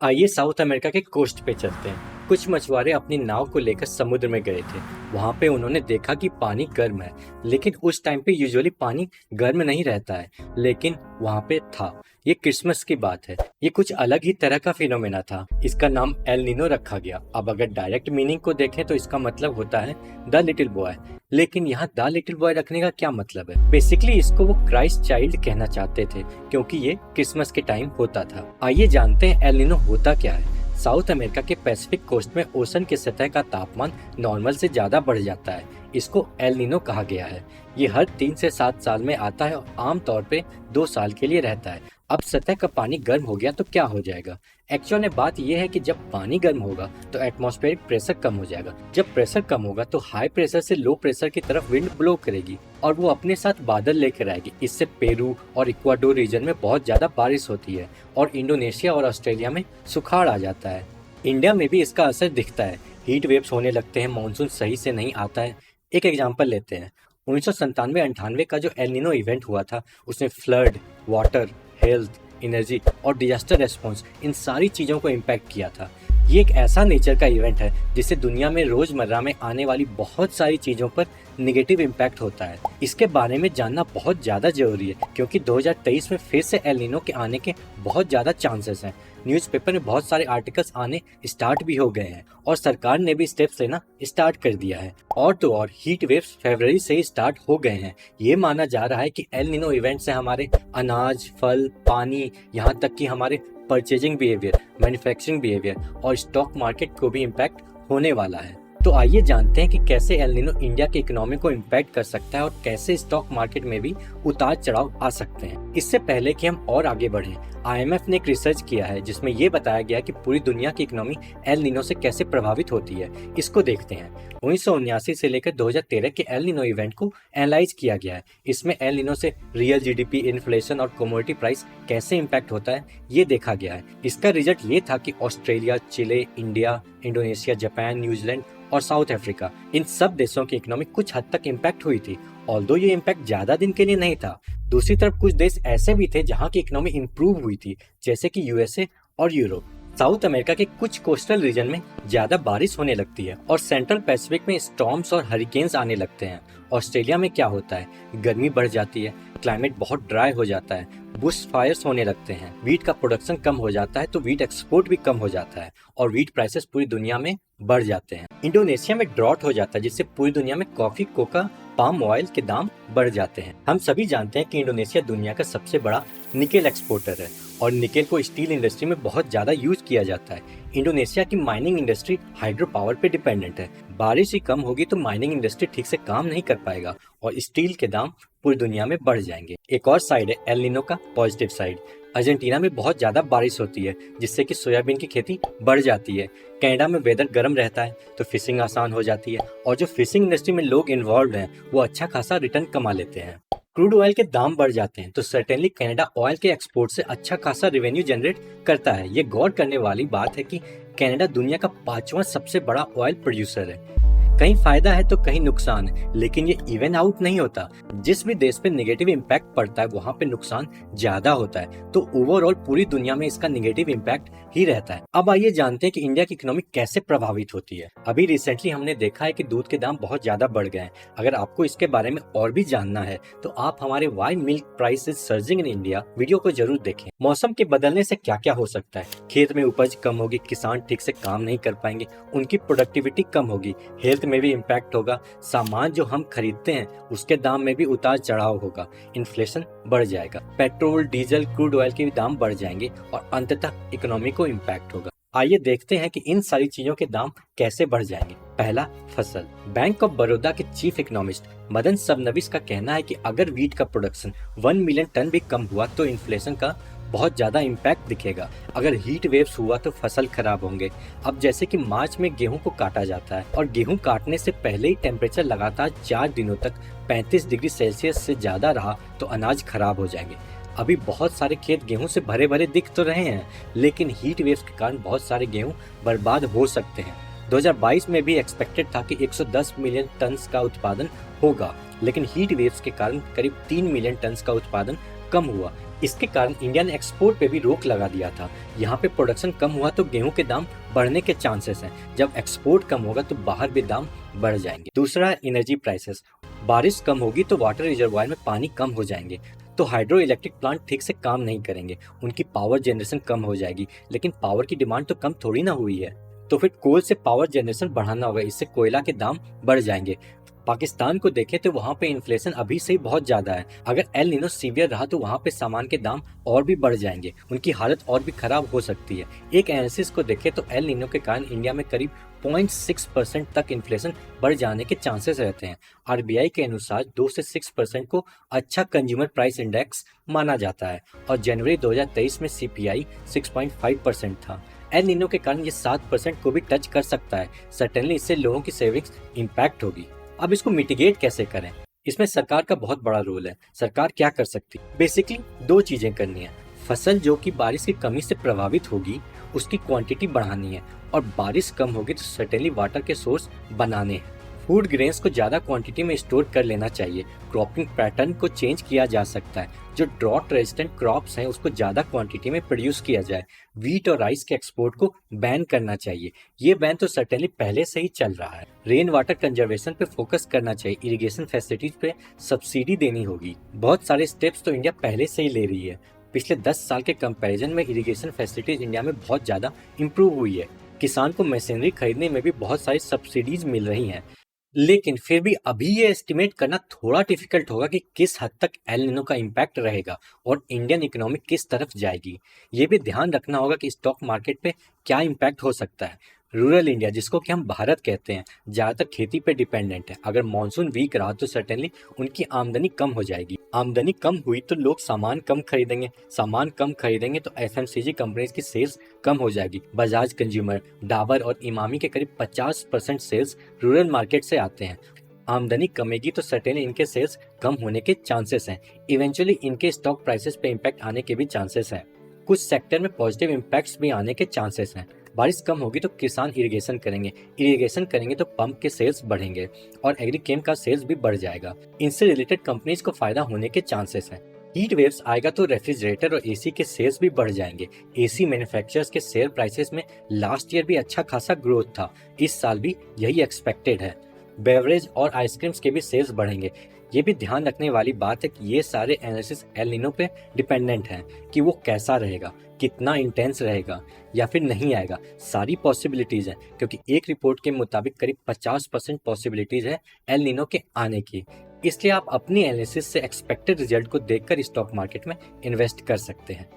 आइए south America के coast पे चलते हैं। कुछ मछुआरे अपनी नाव को लेकर समुद्र में गए थे। वहां पे उन्होंने देखा कि पानी गर्म है, लेकिन उस टाइम पे यूजुअली पानी गर्म नहीं रहता है, लेकिन वहां पे था। ये क्रिसमस की बात है। ये कुछ अलग ही तरह का फिनोमेना था। इसका नाम एल नीनो रखा गया। अब अगर डायरेक्ट मीनिंग को देखें तो इसका मतलब होता है द लिटिल बॉय। लेकिन यहाँ द लिटिल बॉय रखने का क्या मतलब है? बेसिकली इसको वो क्राइस्ट चाइल्ड कहना चाहते थे, क्योंकि ये क्रिसमस के टाइम होता था। आइए जानते हैं एल नीनो होता क्या है। साउथ अमेरिका के पैसिफिक कोस्ट में ओशन की सतह का तापमान नॉर्मल से ज्यादा बढ़ जाता है। इसको एल नीनो कहा गया है। ये हर 3 से 7 साल में आता है और आमतौर पे 2 साल के लिए रहता है। अब सतह का पानी गर्म हो गया तो क्या हो जाएगा? एक्चुअल में बात यह है कि जब पानी गर्म होगा तो एटमॉस्फेरिक प्रेशर कम हो जाएगा। जब प्रेशर कम होगा तो हाई प्रेशर से लो प्रेशर की तरफ विंड ब्लो करेगी और वो अपने साथ बादल लेकर आएगी। इससे पेरू और इक्वाडोर रीजन में बहुत ज्यादा बारिश होती है और इंडोनेशिया और ऑस्ट्रेलिया में सुखाड़ आ जाता है। इंडिया में भी इसका असर दिखता है। हीट वेव्स होने लगते हैं, मानसून सही से नहीं आता है। एक एग्जाम्पल लेते हैं। 1997-98 का जो एल नीनो इवेंट हुआ था, उसने फ्लड, वाटर, हेल्थ, एनर्जी और डिजास्टर रेस्पॉन्स, इन सारी चीज़ों को इम्पैक्ट किया था। ये एक ऐसा नेचर का इवेंट है जिससे दुनिया में रोजमर्रा में आने वाली बहुत सारी चीज़ों पर निगेटिव इम्पैक्ट होता है। इसके बारे में जानना बहुत ज़्यादा जरूरी है, क्योंकि 2023 में फिर से एल नीनो के आने के बहुत ज़्यादा चांसेस हैं। न्यूज़पेपर में बहुत सारे आर्टिकल्स आने स्टार्ट भी हो गए हैं और सरकार ने भी स्टेप्स लेना स्टार्ट कर दिया है। और तो और हीट वेव्स फरवरी से ही स्टार्ट हो गए हैं। ये माना जा रहा है कि एल नीनो इवेंट से हमारे अनाज, फल, पानी, यहाँ तक कि हमारे परचेजिंग बिहेवियर, मैन्युफैक्चरिंग बिहेवियर और स्टॉक मार्केट को भी इम्पैक्ट होने वाला है। तो आइए जानते हैं कि कैसे एल नीनो इंडिया के इकोनॉमी को इम्पैक्ट कर सकता है और कैसे स्टॉक मार्केट में भी उतार चढ़ाव आ सकते हैं। इससे पहले कि हम और आगे बढ़ें, IMF ने एक रिसर्च किया है जिसमें ये बताया गया कि पूरी दुनिया की इकोनॉमी एल नीनो से कैसे प्रभावित होती है। इसको देखते हैं। 1979 से लेकर 2013 के एल नीनो इवेंट को एनालाइज किया गया है। इसमें एल नीनो से रियल GDP, इन्फ्लेशन और कमोडिटी प्राइस कैसे इम्पैक्ट होता है, ये देखा गया है। इसका रिजल्ट ये था कि ऑस्ट्रेलिया, चिले, इंडिया, इंडोनेशिया, जापान, न्यूजीलैंड और साउथ अफ्रीका, इन सब देशों की इकोनॉमी कुछ हद तक इम्पैक्ट हुई थी। ऑल्दो ये इम्पैक्ट ज्यादा दिन के लिए नहीं था। दूसरी तरफ कुछ देश ऐसे भी थे जहां की इकोनॉमी इंप्रूव हुई थी, जैसे कि USA और यूरोप। साउथ अमेरिका के कुछ कोस्टल रीजन में ज्यादा बारिश होने लगती है और सेंट्रल पैसिफिक में स्टॉर्म्स और हरिकेन्स आने लगते हैं। ऑस्ट्रेलिया में क्या होता है, गर्मी बढ़ जाती है, क्लाइमेट बहुत ड्राई हो जाता है, बुश फायर्स होने लगते हैं, वीट का प्रोडक्शन कम हो जाता है तो वीट एक्सपोर्ट भी कम हो जाता है और वीट प्राइसेस पूरी दुनिया में बढ़ जाते हैं। इंडोनेशिया में ड्रॉट हो जाता है, जिससे पूरी दुनिया में कॉफी, कोका, पाम ऑयल के दाम बढ़ जाते हैं। हम सभी जानते हैं कि इंडोनेशिया दुनिया का सबसे बड़ा निकेल एक्सपोर्टर है और निकेल को स्टील इंडस्ट्री में बहुत ज्यादा यूज किया जाता है। इंडोनेशिया की माइनिंग इंडस्ट्री हाइड्रो पावर पे डिपेंडेंट है। बारिश ही कम होगी तो माइनिंग इंडस्ट्री ठीक से काम नहीं कर पाएगा और स्टील के दाम पूरी दुनिया में बढ़ जाएंगे। एक और साइड है एल नीनो का पॉजिटिव साइड। अर्जेंटीना में बहुत ज्यादा बारिश होती है, जिससे कि सोयाबीन की खेती बढ़ जाती है। कनाडा में वेदर गर्म रहता है तो फिशिंग आसान हो जाती है और जो फिशिंग इंडस्ट्री में लोग इन्वॉल्व हैं वो अच्छा खासा रिटर्न कमा लेते हैं। क्रूड ऑयल के दाम बढ़ जाते हैं तो सर्टेनली कनाडा ऑयल के एक्सपोर्ट से अच्छा खासा रेवेन्यू जनरेट करता है। ये गौर करने वाली बात है कि कनाडा दुनिया का 5वां सबसे बड़ा ऑयल प्रोड्यूसर है। कहीं फायदा है तो कहीं नुकसान है, लेकिन ये इवन आउट नहीं होता। जिस भी देश पे नेगेटिव इम्पैक्ट पड़ता है वहाँ पे नुकसान ज्यादा होता है, तो ओवरऑल पूरी दुनिया में इसका नेगेटिव इम्पैक्ट ही रहता है। अब आइए जानते हैं कि इंडिया की इकोनॉमी कैसे प्रभावित होती है। अभी रिसेंटली हमने देखा है कि दूध के दाम बहुत ज्यादा बढ़ गए हैं। अगर आपको इसके बारे में और भी जानना है तो आप हमारे why milk price is surging in India video को जरूर देखें। मौसम के बदलने से क्या क्या हो सकता है? खेत में उपज कम होगी, किसान ठीक से काम नहीं कर पाएंगे, उनकी प्रोडक्टिविटी कम होगी, हेल्थ में भी इम्पैक्ट होगा, सामान जो हम खरीदते हैं उसके दाम में भी उतार चढ़ाव होगा, इन्फ्लेशन बढ़ जाएगा, पेट्रोल, डीजल, क्रूड ऑयल के भी दाम बढ़ जाएंगे और अंततः इकोनॉमी को इम्पैक्ट होगा। आइए देखते हैं कि इन सारी चीजों के दाम कैसे बढ़ जाएंगे। पहला, फसल। बैंक ऑफ बड़ौदा के चीफ इकोनॉमिस्ट मदन सबनविस का कहना है कि अगर वीट का प्रोडक्शन 1 मिलियन टन भी कम हुआ तो इन्फ्लेशन का बहुत ज्यादा इम्पैक्ट दिखेगा। अगर हीट वेव्स हुआ तो फसल खराब होंगे। अब जैसे कि मार्च में गेहूं को काटा जाता है और गेहूं काटने से पहले ही टेम्परेचर लगातार 4 दिनों तक 35 डिग्री सेल्सियस से ज्यादा रहा तो अनाज खराब हो जाएंगे। अभी बहुत सारे खेत गेहूं से भरे भरे दिख तो रहे हैं, लेकिन हीट वेव्स के कारण बहुत सारे गेहूं बर्बाद हो सकते हैं। 2022 में भी एक्सपेक्टेड था कि 110 मिलियन टन का उत्पादन होगा, लेकिन हीट वेव्स के कारण करीब 3 मिलियन टन का उत्पादन कम हुआ। इसके कारण इंडिया ने एक्सपोर्ट पे भी रोक लगा दिया था। यहाँ पे प्रोडक्शन कम हुआ तो गेहूं के दाम बढ़ने के चांसेस हैं। जब एक्सपोर्ट कम होगा तो बाहर भी दाम बढ़ जाएंगे। दूसरा, एनर्जी प्राइसेस। बारिश कम होगी तो वाटर रिजर्वायर में पानी कम हो जाएंगे, तो हाइड्रो इलेक्ट्रिक प्लांट ठीक से काम नहीं करेंगे, उनकी पावर जनरेशन कम हो जाएगी। लेकिन पावर की डिमांड तो कम थोड़ी ना हुई है, तो फिर कोल से पावर जनरेशन बढ़ाना होगा, इससे कोयला के दाम बढ़ जाएंगे। पाकिस्तान को देखें तो वहाँ पे इन्फ्लेशन अभी से ही बहुत ज्यादा है। अगर एल नीनो सीवियर रहा तो वहाँ पे सामान के दाम और भी बढ़ जाएंगे, उनकी हालत और भी खराब हो सकती है। एक एनालिसिस को देखें तो एल नीनो के कारण इंडिया में करीब 0.6% तक इन्फ्लेशन बढ़ जाने के चांसेस रहते हैं। आरबीआई के अनुसार 2 से 6% को अच्छा कंज्यूमर प्राइस इंडेक्स माना जाता है और जनवरी 2023 में सीपीआई 6.5% था। एल नीनो के कारण ये 7% को भी टच कर सकता है। सर्टेनली इससे लोगों की सेविंग्स इम्पैक्ट होगी। अब इसको मिटिगेट कैसे करें? इसमें सरकार का बहुत बड़ा रोल है। सरकार क्या कर सकती है? बेसिकली 2 चीजें करनी है। फसल जो कि बारिश की कमी से प्रभावित होगी उसकी क्वांटिटी बढ़ानी है, और बारिश कम होगी तो सर्टेनली वाटर के सोर्स बनाने हैं। फूड ग्रेन्स को ज्यादा क्वांटिटी में स्टोर कर लेना चाहिए। क्रॉपिंग पैटर्न को चेंज किया जा सकता है। जो ड्रॉट रेजिस्टेंट क्रॉप्स हैं उसको ज्यादा क्वांटिटी में प्रोड्यूस किया जाए। वीट और राइस के एक्सपोर्ट को बैन करना चाहिए। ये बैन तो सर्टेनली पहले से ही चल रहा है। रेन वाटर कंजर्वेशन पे फोकस करना चाहिए। इरिगेशन फैसिलिटीज पे सब्सिडी देनी होगी। बहुत सारे स्टेप्स तो इंडिया पहले से ही ले रही है। पिछले 10 साल के कंपैरिजन में इरिगेशन फैसिलिटीज इंडिया में बहुत ज्यादा इंप्रूव हुई है। किसान को मशीनरी खरीदने में भी बहुत सारी सब्सिडीज मिल रही हैं। लेकिन फिर भी अभी ये एस्टिमेट करना थोड़ा डिफिकल्ट होगा कि किस हद तक एल निनो का इम्पैक्ट रहेगा और इंडियन इकोनॉमी किस तरफ जाएगी। ये भी ध्यान रखना होगा कि स्टॉक मार्केट पे क्या इम्पैक्ट हो सकता है। रूरल इंडिया, जिसको कि हम भारत कहते हैं, ज़्यादातर खेती पे डिपेंडेंट है। अगर मानसून वीक रहा तो सर्टेनली उनकी आमदनी कम हो जाएगी। आमदनी कम हुई तो लोग सामान कम खरीदेंगे, सामान कम खरीदेंगे तो एफएमसीजी कंपनीज की सेल्स कम हो जाएगी। बजाज कंज्यूमर, डाबर और इमामी के करीब 50% सेल्स रूरल मार्केट से आते हैं। आमदनी कमेगी तो सर्टेनली इनके सेल्स कम होने के चांसेस हैं। इवेंचुअली इनके स्टॉक प्राइसेस पे इम्पैक्ट आने के भी चांसेस हैं। कुछ सेक्टर में पॉजिटिव इम्पैक्ट्स भी आने के चांसेस हैं। बारिश कम होगी तो किसान इरिगेशन करेंगे, इरिगेशन करेंगे तो पंप के सेल्स बढ़ेंगे और एग्रीकेम का सेल्स भी बढ़ जाएगा। इनसे रिलेटेड कंपनीज को फायदा होने के चांसेस हैं। हीट वेव्स आएगा तो रेफ्रिजरेटर और एसी के सेल्स भी बढ़ जाएंगे। एसी मैन्युफैक्चरर्स के शेयर प्राइसेस में लास्ट ईयर भी अच्छा खासा ग्रोथ था, इस साल भी यही एक्सपेक्टेड है। बेवरेज और आइसक्रीम्स के भी सेल्स बढ़ेंगे। ये भी ध्यान रखने वाली बात है कि ये सारे एनालिसिस एल निनो पे डिपेंडेंट हैं कि वो कैसा रहेगा, कितना इंटेंस रहेगा या फिर नहीं आएगा। सारी पॉसिबिलिटीज हैं, क्योंकि एक रिपोर्ट के मुताबिक करीब 50% पॉसिबिलिटीज है एल निनो के आने की। इसलिए आप अपनी एनालिसिस से एक्सपेक्टेड रिजल्ट को देखकर स्टॉक मार्केट में इन्वेस्ट कर सकते हैं।